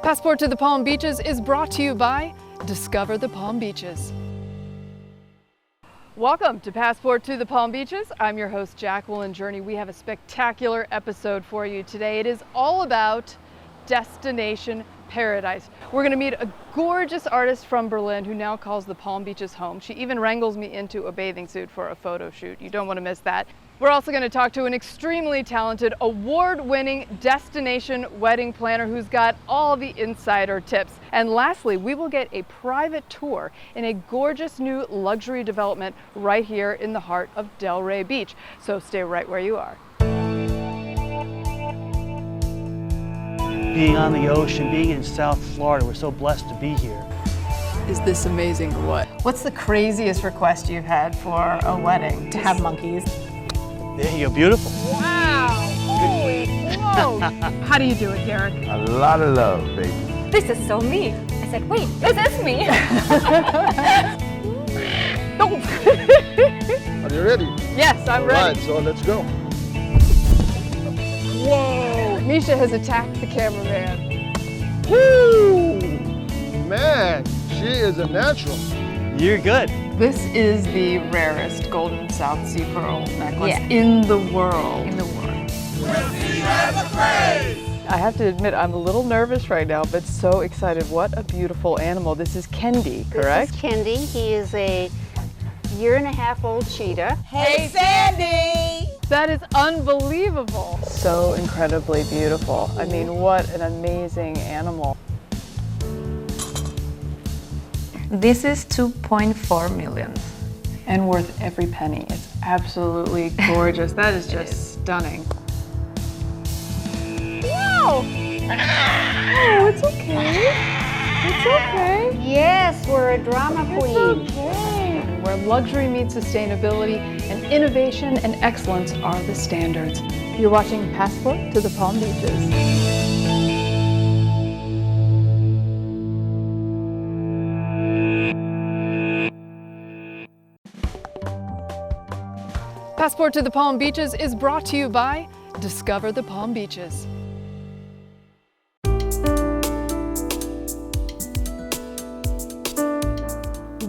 Passport to the Palm Beaches is brought to you by Discover the Palm Beaches. Welcome to Passport to the Palm Beaches. I'm your host, Jacqueline Journey. We have a spectacular episode for you today. It is all about destination paradise. We're going to meet a gorgeous artist from Berlin who now calls the Palm Beaches home. She even wrangles me into a bathing suit for a photo shoot. You don't want to miss that. We're also going to talk to an extremely talented, award-winning destination wedding planner who's got all the insider tips. And lastly, we will get a private tour in a gorgeous new luxury development right here in the heart of Delray Beach. So stay right where you are. Being on the ocean, being in South Florida, we're so blessed to be here. Is this amazing or what? What's the craziest request you've had for a wedding? To have monkeys. There you go, beautiful. Wow! Holy whoa! How do you do it, Derek? A lot of love, baby. This is so me. I said, wait, this is me. Are you ready? Yes, I'm ready. All right, so let's go. Whoa! Misha has attacked the cameraman. Woo! Man, she is a natural. You're good. This is the rarest golden South Sea pearl necklace Yeah. in the world. In the world. I have to admit, I'm a little nervous right now, but so excited. What a beautiful animal. This is Kendi, correct? This is Kendi. He is a year-and-a-half-old cheetah. Hey, Sandy! That is unbelievable. So incredibly beautiful. I mean, what an amazing animal. This is 2.4 million. And worth every penny. It's absolutely gorgeous. That is just stunning. Wow! Oh, it's okay. It's okay. Yes, we're a drama queen. It's okay. Where luxury meets sustainability and innovation and excellence are the standards. You're watching Passport to the Palm Beaches. Passport to the Palm Beaches is brought to you by Discover the Palm Beaches.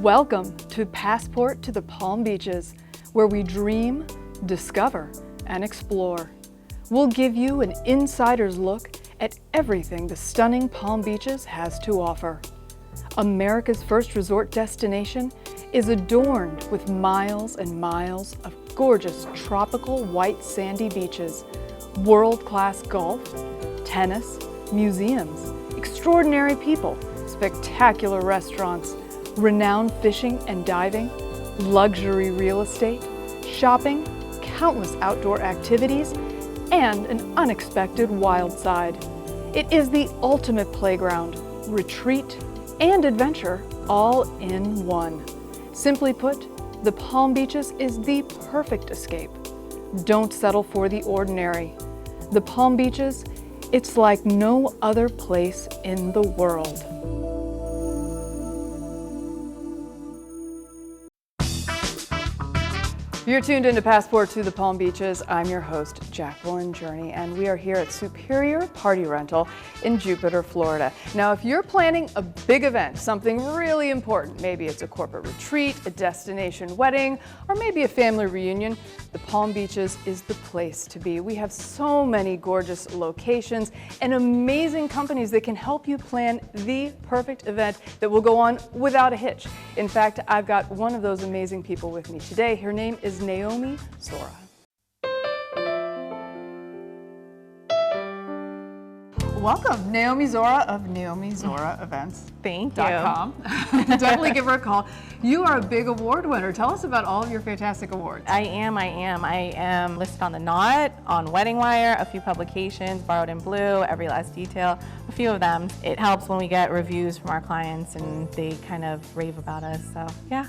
Welcome to Passport to the Palm Beaches, where we dream, discover, and explore. We'll give you an insider's look at everything the stunning Palm Beaches has to offer. America's first resort destination is adorned with miles and miles of gorgeous tropical white sandy beaches, world-class golf, tennis, museums, extraordinary people, spectacular restaurants, renowned fishing and diving, luxury real estate, shopping, countless outdoor activities, and an unexpected wild side. It is the ultimate playground, retreat, and adventure all in one. Simply put, the Palm Beaches is the perfect escape. Don't settle for the ordinary. The Palm Beaches, it's like no other place in the world. You're tuned into Passport to the Palm Beaches. I'm your host, Jacqueline Journey, and we are here at Superior Party Rental in Jupiter, Florida. Now, if you're planning a big event, something really important, maybe it's a corporate retreat, a destination wedding, or maybe a family reunion, the Palm Beaches is the place to be. We have so many gorgeous locations and amazing companies that can help you plan the perfect event that will go on without a hitch. In fact, I've got one of those amazing people with me today. Her name is Naomi Zora. Welcome, Naomi Zora of Naomi Zora Events. Thank .com. Definitely give her a call. You are a big award winner. Tell us about all of your fantastic awards. I am listed on The Knot, on Wedding Wire, a few publications, Borrowed in Blue, Every Last Detail, a few of them. It helps when we get reviews from our clients and they kind of rave about us, so yeah.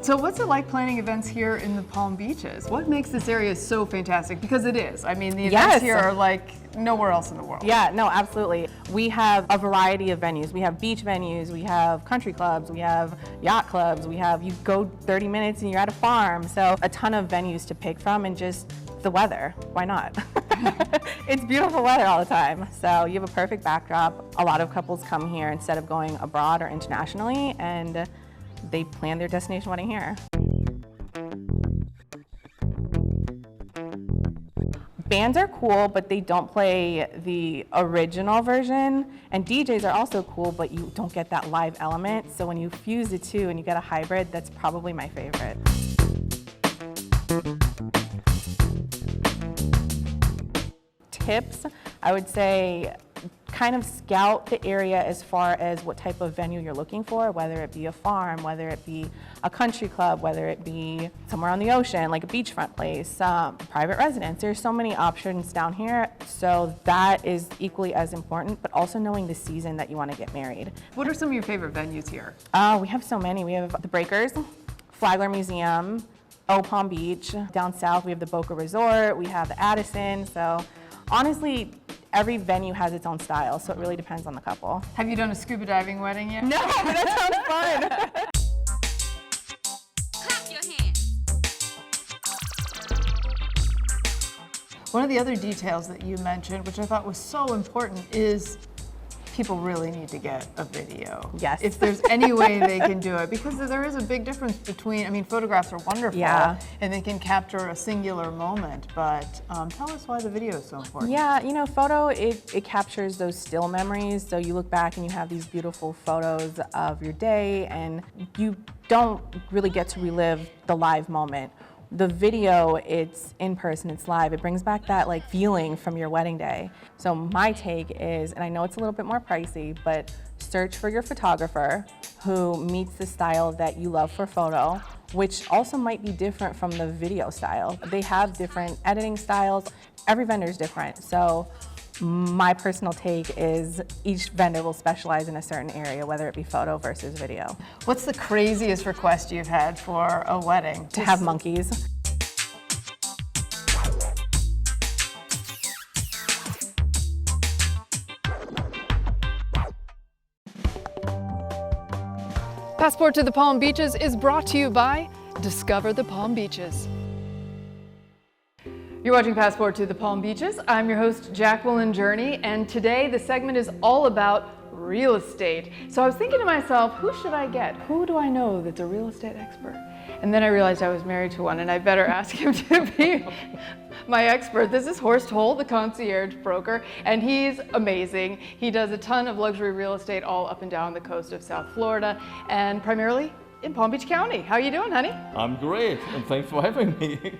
So what's it like planning events here in the Palm Beaches? What makes this area so fantastic? Because it is. I mean, the events here are like nowhere else in the world. Yeah, no, absolutely. We have a variety of venues. We have beach venues, we have country clubs, we have yacht clubs, you go 30 minutes and you're at a farm. So a ton of venues to pick from, and just the weather. Why not? It's beautiful weather all the time. So you have a perfect backdrop. A lot of couples come here instead of going abroad or internationally, and they plan their destination wedding here. Bands are cool, but they don't play the original version. And DJs are also cool, but you don't get that live element. So when you fuse the two and you get a hybrid, that's probably my favorite. Tips, I would say kind of scout the area as far as what type of venue you're looking for, whether it be a farm, whether it be a country club, whether it be somewhere on the ocean, like a beachfront place, private residence. There's so many options down here, so that is equally as important, but also knowing the season that you want to get married. What are some of your favorite venues here? We have so many. We have the Breakers, Flagler Museum, Palm Beach. Down south, we have the Boca Resort, we have the Addison, so honestly, every venue has its own style, so it really depends on the couple. Have you done a scuba diving wedding yet? No, but that sounds fun. Clap your hands. One of the other details that you mentioned, which I thought was so important, is people really need to get a video. Yes. If there's any way they can do it, because there is a big difference between, I mean, photographs are wonderful, Yeah. and they can capture a singular moment, but tell us why the video is so important. Yeah, you know, photo, it captures those still memories. So you look back and you have these beautiful photos of your day, and you don't really get to relive the live moment. The video, it's in person, it's live. It brings back that like feeling from your wedding day. So my take is, and I know it's a little bit more pricey, but search for your photographer who meets the style that you love for photo, which also might be different from the video style. They have different editing styles. Every vendor is different. So my personal take is each vendor will specialize in a certain area, whether it be photo versus video. What's the craziest request you've had for a wedding? To have monkeys. Passport to the Palm Beaches is brought to you by Discover the Palm Beaches. You're watching Passport to the Palm Beaches. I'm your host, Jacqueline Journey, and today the segment is all about real estate. So I was thinking to myself, who should I get? Who do I know that's a real estate expert? And then I realized I was married to one, and I better ask him to be my expert. This is Horst Hull, the concierge broker, and he's amazing. He does a ton of luxury real estate all up and down the coast of South Florida, and primarily in Palm Beach County. How you doing, honey? I'm great, and thanks for having me.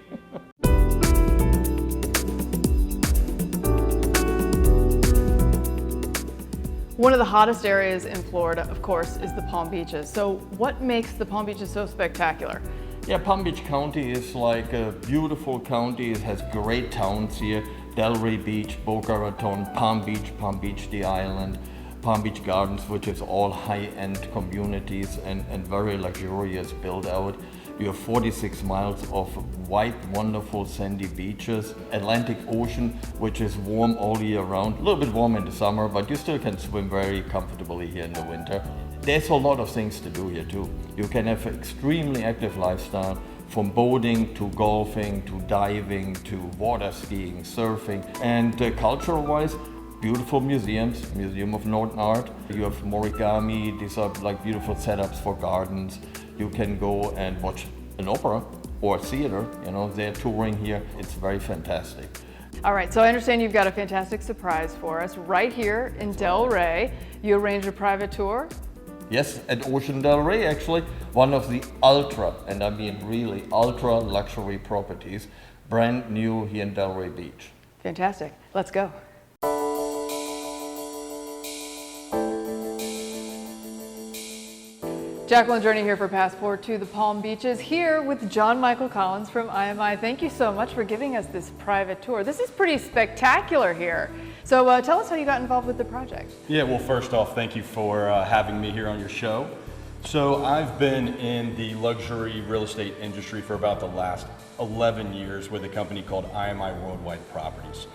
One of the hottest areas in Florida, of course, is the Palm Beaches. So what makes the Palm Beaches so spectacular? Yeah, Palm Beach County is like a beautiful county. It has great towns here. Delray Beach, Boca Raton, Palm Beach the island, Palm Beach Gardens, which is all high-end communities and very luxurious build out. You have 46 miles of white, wonderful sandy beaches, Atlantic Ocean, which is warm all year round, a little bit warm in the summer, but you still can swim very comfortably here in the winter. There's a lot of things to do here too. You can have an extremely active lifestyle, from boating to golfing to diving to water skiing, surfing, and cultural-wise, beautiful museums, Museum of Northern Art. You have Morigami, these are like beautiful setups for gardens. You can go and watch an opera or a theater, you know, they're touring here. It's very fantastic. All right, so I understand you've got a fantastic surprise for us right here in Delray. You arranged a private tour? Yes, at Ocean Delray, actually, one of the ultra, and I mean really ultra luxury properties, brand new here in Delray Beach. Fantastic, let's go. Jacqueline Journey here for Passport to the Palm Beaches, here with John Michael Collins from IMI. Thank you so much for giving us this private tour. This is pretty spectacular here. So tell us how you got involved with the project. Yeah, well, first off, thank you for having me here on your show. So I've been in the luxury real estate industry for about the last 11 years with a company called IMI Worldwide Properties.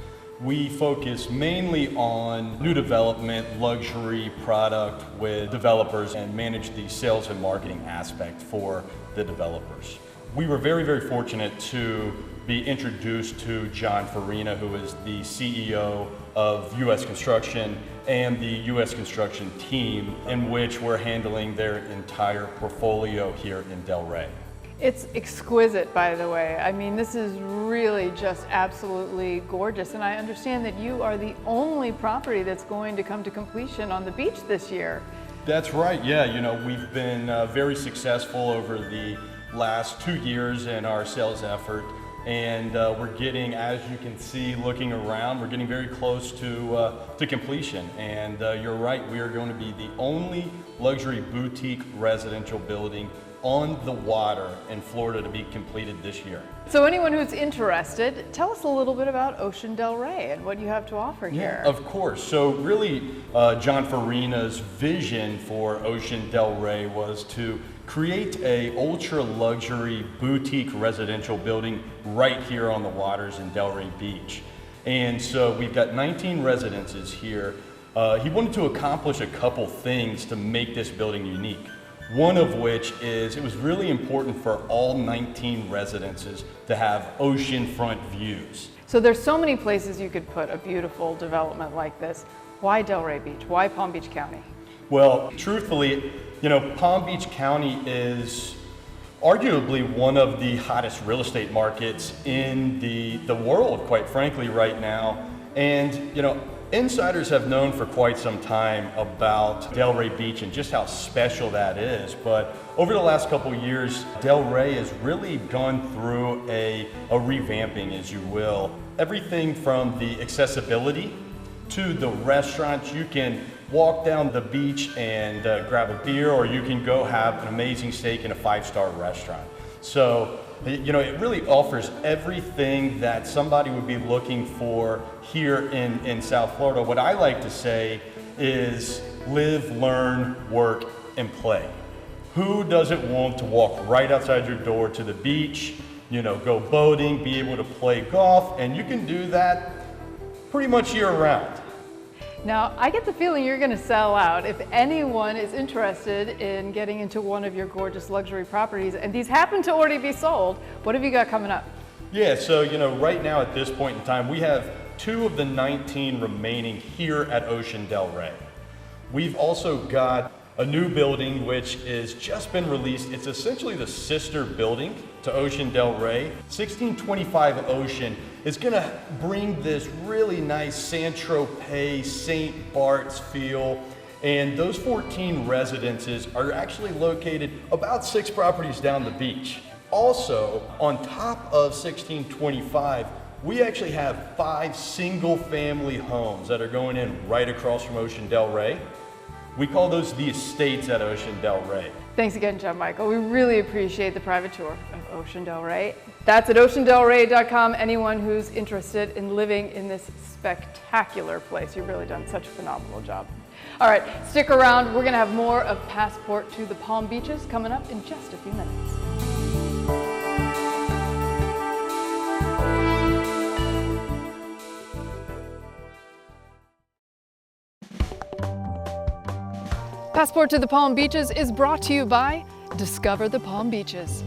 We focus mainly on new development, luxury product with developers and manage the sales and marketing aspect for the developers. we were very, very fortunate to be introduced to John Farina, who is the CEO of U.S. Construction and the U.S. Construction team, in which we're handling their entire portfolio here in Delray. It's exquisite, by the way. I mean, this is really just absolutely gorgeous. And I understand that you are the only property that's going to come to completion on the beach this year. That's right, yeah. You know, we've been very successful over the last 2 years in our sales effort. And we're getting, as you can see, looking around, we're getting very close to completion. And you're right, we are going to be the only luxury boutique residential building on the water in Florida to be completed this year. So anyone who's interested, tell us a little bit about Ocean Delray and what you have to offer here. Of course. So really, John Farina's vision for Ocean Delray was to create a ultra luxury boutique residential building right here on the waters in Delray Beach. And so we've got 19 residences here. He wanted to accomplish a couple things to make this building unique. One of which is it was really important for all 19 residences to have oceanfront views. So there's so many places you could put a beautiful development like this. Why Delray Beach? Why Palm Beach County? Well, truthfully, you know, Palm Beach County is arguably one of the hottest real estate markets in the world, quite frankly, right now. And, you know, insiders have known for quite some time about Delray Beach and just how special that is. But over the last couple of years, Delray has really gone through a revamping, as you will. Everything from the accessibility to the restaurants. You can walk down the beach and grab a beer, or you can go have an amazing steak in a 5-star restaurant. So, you know, it really offers everything that somebody would be looking for here in South Florida. What I like to say is live, learn, work, and play. Who doesn't want to walk right outside your door to the beach, you know, go boating, be able to play golf, and you can do that pretty much year round. Now, I get the feeling you're going to sell out. If anyone is interested in getting into one of your gorgeous luxury properties, and these happen to already be sold, what have you got coming up? Yeah, so, you know, right now at this point in time, we have 2 of the 19 remaining here at Ocean Delray. We've also got a new building which has just been released. It's essentially the sister building to Ocean Delray. 1625 Ocean is gonna bring this really nice Saint-Tropez, St. Bart's feel. And those 14 residences are actually located about 6 properties down the beach. Also, on top of 1625, we actually have 5 single-family homes that are going in right across from Ocean Delray. We call those the estates at Ocean Delray. Thanks again, John Michael. We really appreciate the private tour of Ocean Delray. That's at oceandelray.com. Anyone who's interested in living in this spectacular place, you've really done such a phenomenal job. All right, stick around. We're going to have more of Passport to the Palm Beaches coming up in just a few minutes. Passport to the Palm Beaches is brought to you by Discover the Palm Beaches.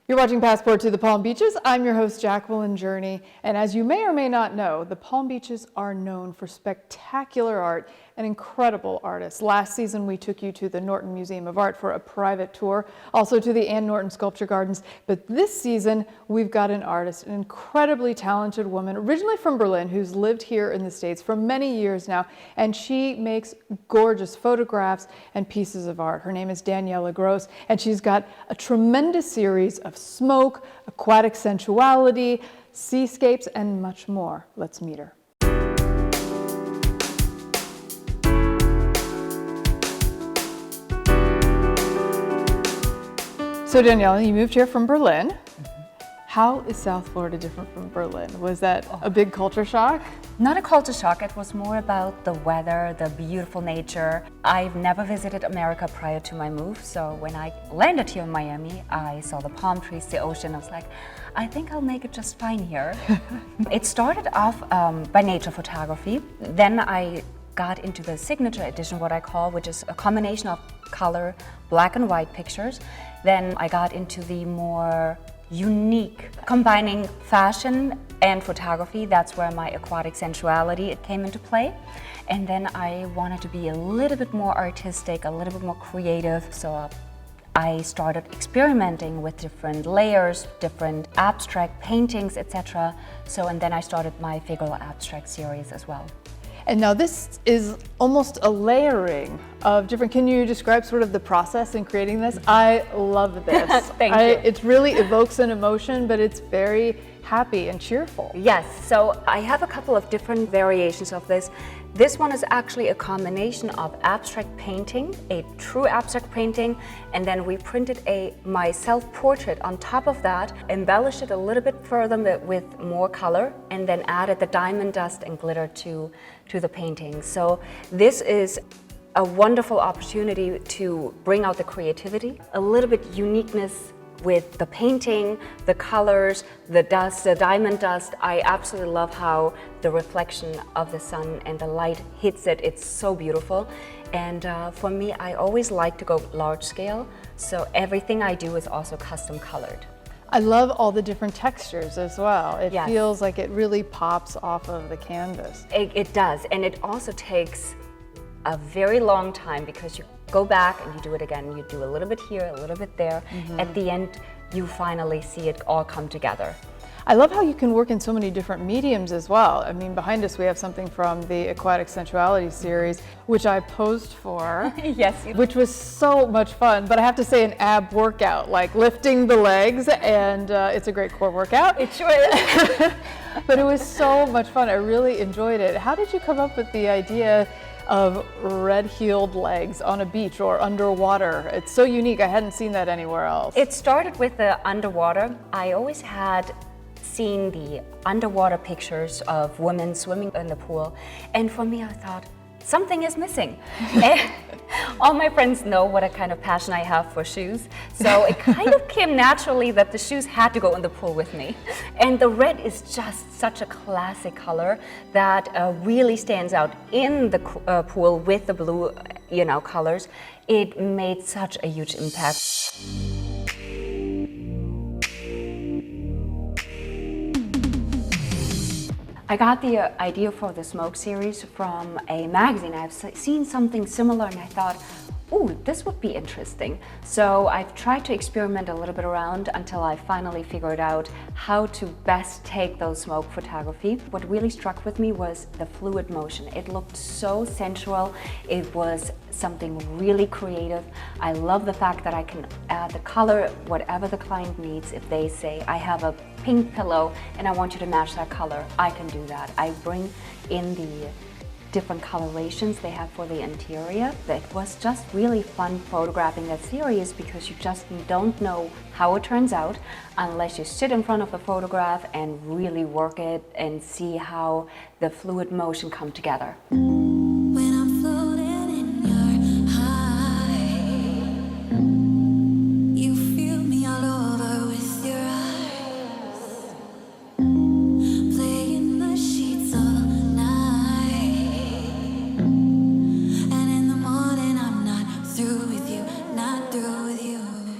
You're watching Passport to the Palm Beaches. I'm your host, Jacqueline Journey, and as you may or may not know, the Palm Beaches are known for spectacular art and incredible artists. Last season, we took you to the Norton Museum of Art for a private tour, also to the Ann Norton Sculpture Gardens. But this season, we've got an artist, an incredibly talented woman, originally from Berlin, who's lived here in the States for many years now, and she makes gorgeous photographs and pieces of art. Her name is Daniela Gross, and she's got a tremendous series of smoke, aquatic sensuality, seascapes, and much more. Let's meet her. So Daniela, you moved here from Berlin. How is South Florida different from Berlin? Was that a big culture shock? Not a culture shock, it was more about the weather, the beautiful nature. I've never visited America prior to my move, so when I landed here in Miami, I saw the palm trees, the ocean. I was like, I think I'll make it just fine here. It started off by nature photography. Then I got into the signature edition, what I call, which is a combination of color, black and white pictures. Then I got into the more unique, combining fashion and photography. That's where my aquatic sensuality came into play. And then I wanted to be a little bit more artistic, a little bit more creative. So I started experimenting with different layers, different abstract paintings, etc. And then I started my Figural Abstract series as well. And now this is almost a layering of different, can you describe sort of the process in creating this? I love this. Thank you. It really evokes an emotion, but it's very happy and cheerful. Yes, so I have a couple of different variations of this. This one is actually a combination of abstract painting, a true abstract painting, and then we printed my self-portrait on top of that, embellished it a little bit further with more color, and then added the diamond dust and glitter to the painting. So this is a wonderful opportunity to bring out the creativity, a little bit uniqueness with the painting, the colors, the dust, the diamond dust. I absolutely love how the reflection of the sun and the light hits it. It's so beautiful. And for me, I always like to go large scale. So everything I do is also custom colored. I love all the different textures as well. It Yes. feels like it really pops off of the canvas. It does, and it also takes a very long time because you go back and you do it again. You do a little bit here, a little bit there. At the end, you finally see it all come together. I love how you can work in so many different mediums as well. I mean, behind us we have something from the Aquatic Sensuality series, which I posed for. Yes. Which was so much fun, but I have to say an ab workout, like lifting the legs, and it's a great core workout. It sure is. But it was so much fun. I really enjoyed it. How did you come up with the idea of red-heeled legs on a beach or underwater? It's so unique. I hadn't seen that anywhere else. It started with the underwater. I always had seen the underwater pictures of women swimming in the pool, and for me I thought, something is missing. And all my friends know what a kind of passion I have for shoes, so it kind of came naturally that the shoes had to go in the pool with me. And the red is just such a classic color that really stands out in the pool with the blue, colors. It made such a huge impact. I got the idea for the smoke series from a magazine. I've seen something similar and I thought, ooh, this would be interesting. So I've tried to experiment a little bit around until I finally figured out how to best take those smoke photography. What really struck with me was the fluid motion. It looked so sensual. It was something really creative. I love the fact that I can add the color, whatever the client needs. If they say, I have a pink pillow and I want you to match that color, I can do that. I bring in the different colorations they have for the interior. It was just really fun photographing that series because you just don't know how it turns out unless you sit in front of the photograph and really work it and see how the fluid motion come together. When I'm floating in your high, you feel me all over with your eyes, playing the sheets all night, and in the morning I'm not through with you, not through with you.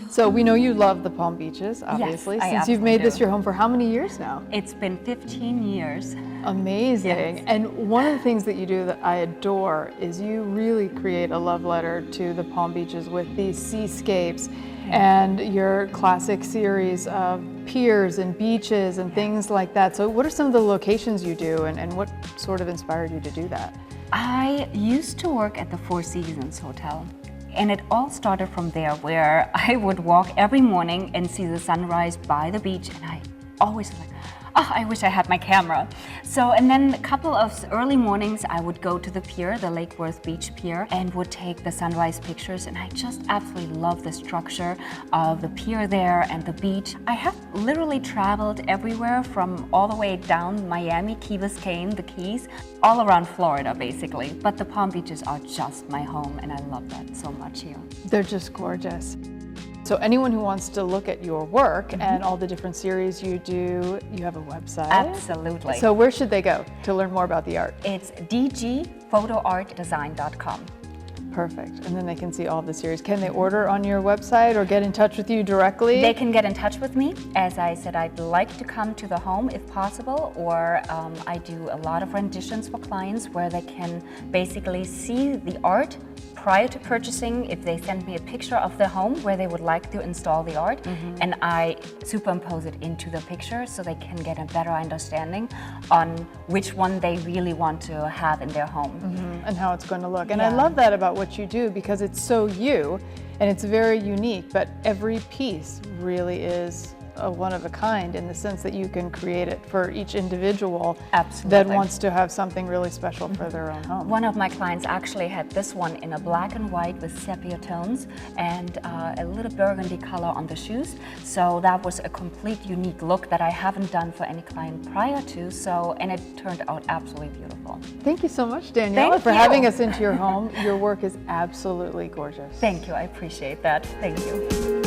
So we know you love the Palm Beaches, obviously, I since you've made absolutely this do. your home for how many years now? It's been 15 years. Amazing. Yes. And one of the things that you do that I adore is you really create a love letter to the Palm Beaches with these seascapes and your classic series of piers and beaches and things like that. So what are some of the locations you do and what sort of inspired you to do that? I used to work at the Four Seasons Hotel. And it all started from there, where I would walk every morning and see the sunrise by the beach, and I always was like, oh, I wish I had my camera. So, and then a couple of early mornings, I would go to the pier, the Lake Worth Beach Pier, and would take the sunrise pictures, and I just absolutely love the structure of the pier there and the beach. I have literally traveled everywhere from all the way down Miami, Key Biscayne, the Keys, all around Florida basically, but the Palm Beaches are just my home, and I love that so much here. They're just gorgeous. So anyone who wants to look at your work and all the different series you do, you have a website? Absolutely. So where should they go to learn more about the art? It's dgphotoartdesign.com. Perfect. And then they can see all the series. Can they order on your website or get in touch with you directly? They can get in touch with me. As I said, I'd like to come to the home if possible, or I do a lot of renditions for clients where they can basically see the art prior to purchasing. If they send me a picture of the home where they would like to install the art, and I superimpose it into the picture so they can get a better understanding on which one they really want to have in their home. And how it's going to look. And I love that about what you do because it's so you and it's very unique, but every piece really is a one of a kind in the sense that you can create it for each individual that wants to have something really special for their own home. One of my clients actually had this one in a black and white with sepia tones and a little burgundy color on the shoes. So that was a complete unique look that I haven't done for any client prior to, and it turned out absolutely beautiful. Thank you so much, Daniela, for having us into your home. Your work is absolutely gorgeous. Thank you, I appreciate that. Thank you.